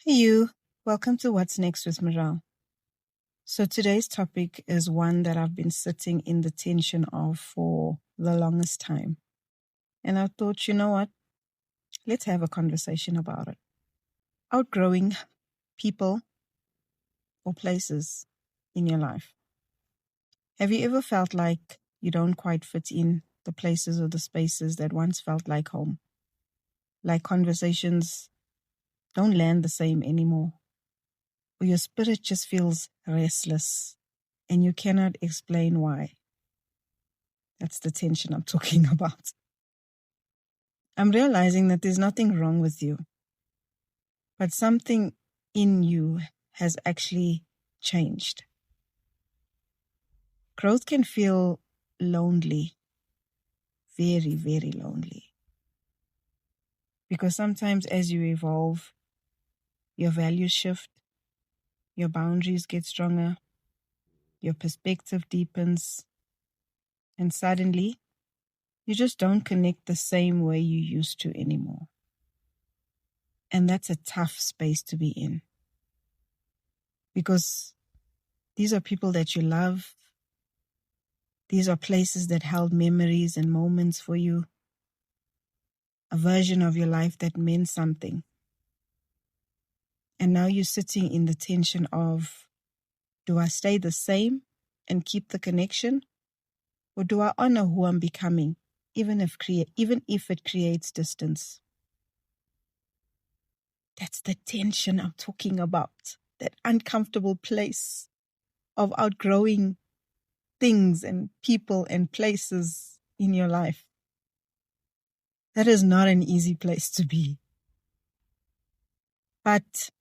Hey you, welcome to What's Next with Morale. So today's topic is one that I've been sitting in the tension of for the longest time. And I thought, you know what? Let's have a conversation about it. Outgrowing people or places in your life. Have you ever felt like you don't quite fit in the places or the spaces that once felt like home? Like conversations don't land the same anymore. Or your spirit just feels restless and you cannot explain why. That's the tension I'm talking about. I'm realizing that there's nothing wrong with you, but something in you has actually changed. Growth can feel lonely, very, very lonely. Because sometimes as you evolve, your values shift, your boundaries get stronger, your perspective deepens, and suddenly you just don't connect the same way you used to anymore. And that's a tough space to be in. Because these are people that you love. These are places that held memories and moments for you. A version of your life that meant something. And now you're sitting in the tension of, do I stay the same and keep the connection? Or do I honor who I'm becoming, even if it creates distance? That's the tension I'm talking about. That uncomfortable place of outgrowing things and people and places in your life. That is not an easy place to be. But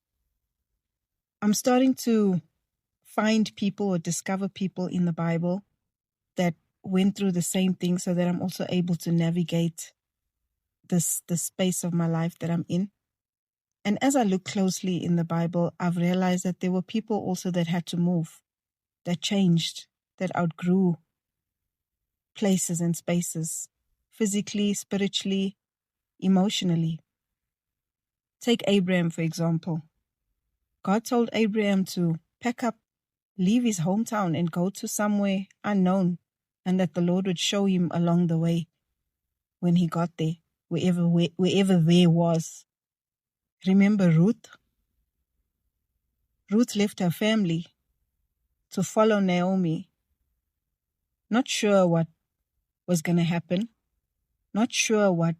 I'm starting to find people or discover people in the Bible that went through the same thing so that I'm also able to navigate the space of my life that I'm in. And as I look closely in the Bible, I've realized that there were people also that had to move, that changed, that outgrew places and spaces, physically, spiritually, emotionally. Take Abraham, for example. God told Abraham to pack up, leave his hometown and go to somewhere unknown, and that the Lord would show him along the way when he got there, wherever there was. Remember Ruth? Ruth left her family to follow Naomi, not sure what was going to happen, not sure what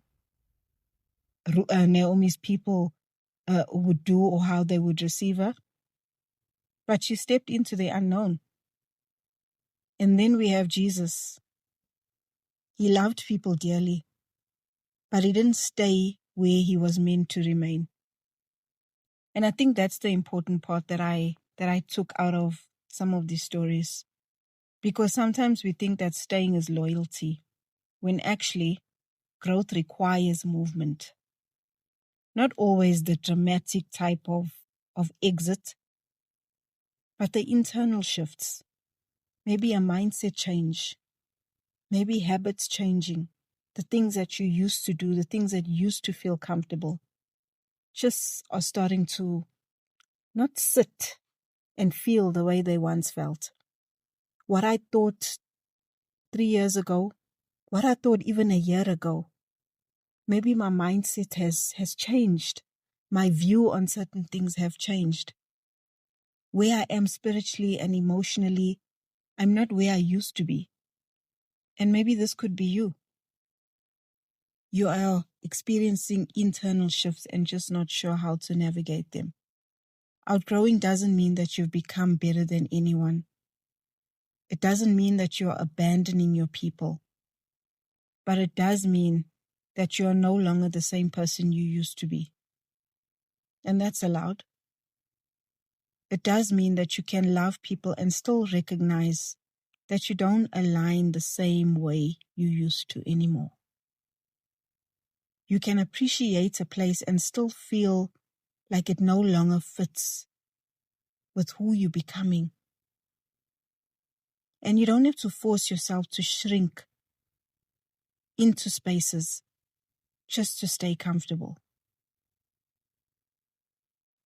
Naomi's people would do or how they would receive her, but she stepped into the unknown. And then we have Jesus. He loved people dearly, but he didn't stay where he was meant to remain. And I think that's the important part that I took out of some of these stories. Because sometimes we think that staying is loyalty, when actually growth requires movement. Not always the dramatic type of exit, but the internal shifts. Maybe a mindset change, maybe habits changing, the things that you used to do, the things that used to feel comfortable, just are starting to not sit and feel the way they once felt. What I thought 3 years ago, what I thought even a year ago, maybe my mindset has changed. My view on certain things have changed. Where I am spiritually and emotionally, I'm not where I used to be. And maybe this could be you. You are experiencing internal shifts and just not sure how to navigate them. Outgrowing doesn't mean that you've become better than anyone. It doesn't mean that you're abandoning your people. But it does mean that you are no longer the same person you used to be. And that's allowed. It does mean that you can love people and still recognize that you don't align the same way you used to anymore. You can appreciate a place and still feel like it no longer fits with who you're becoming. And you don't have to force yourself to shrink into spaces just to stay comfortable.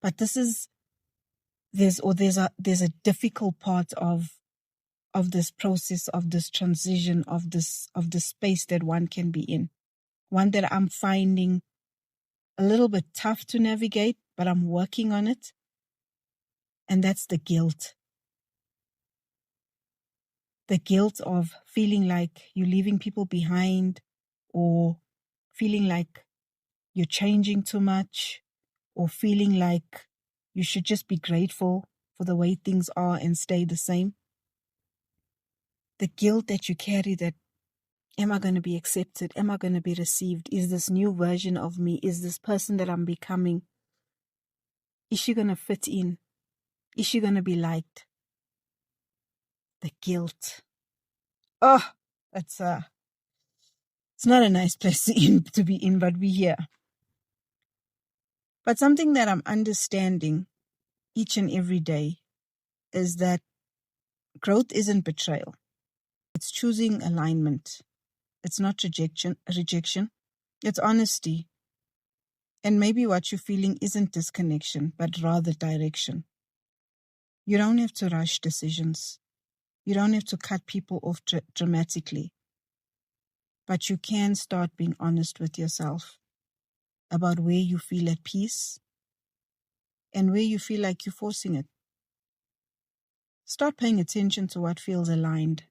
But there's a difficult part of this process, of this transition, of this space that one can be in. One that I'm finding a little bit tough to navigate, but I'm working on it. And that's the guilt. The guilt of feeling like you're leaving people behind, or feeling like you're changing too much, or feeling like you should just be grateful for the way things are and stay the same. The guilt that you carry, that, am I going to be accepted? Am I going to be received? Is this new version of me? Is this person that I'm becoming? Is she going to fit in? Is she going to be liked? The guilt. Oh, it's not a nice place to be in, but we're here. But something that I'm understanding each and every day is that growth isn't betrayal. It's choosing alignment. It's not rejection. It's honesty. And maybe what you're feeling isn't disconnection, but rather direction. You don't have to rush decisions. You don't have to cut people off dramatically. But you can start being honest with yourself about where you feel at peace and where you feel like you're forcing it. Start paying attention to what feels aligned.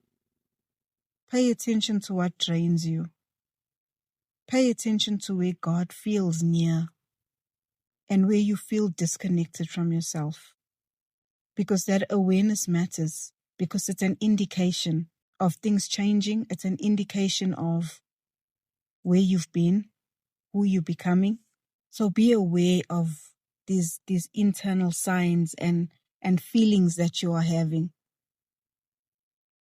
Pay attention to what drains you. Pay attention to where God feels near and where you feel disconnected from yourself. Because that awareness matters, because it's an indication of things changing. It's an indication of where you've been, who you're becoming. So be aware of these internal signs and feelings that you are having.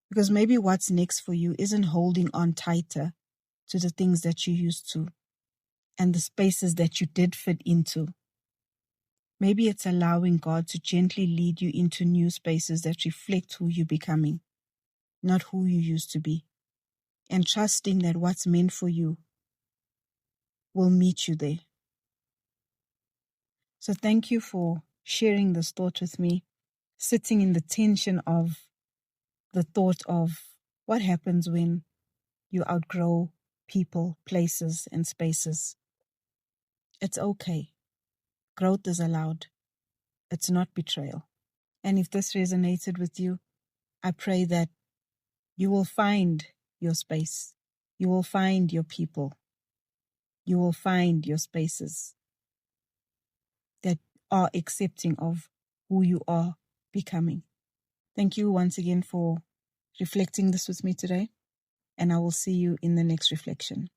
Because maybe what's next for you isn't holding on tighter to the things that you used to and the spaces that you did fit into. Maybe it's allowing God to gently lead you into new spaces that reflect who you're becoming, not who you used to be, and trusting that what's meant for you will meet you there. So thank you for sharing this thought with me, sitting in the tension of the thought of what happens when you outgrow people, places, and spaces. It's okay. Growth is allowed. It's not betrayal. And if this resonated with you, I pray that you will find your space. You will find your people. You will find your spaces that are accepting of who you are becoming. Thank you once again for reflecting this with me today, and I will see you in the next reflection.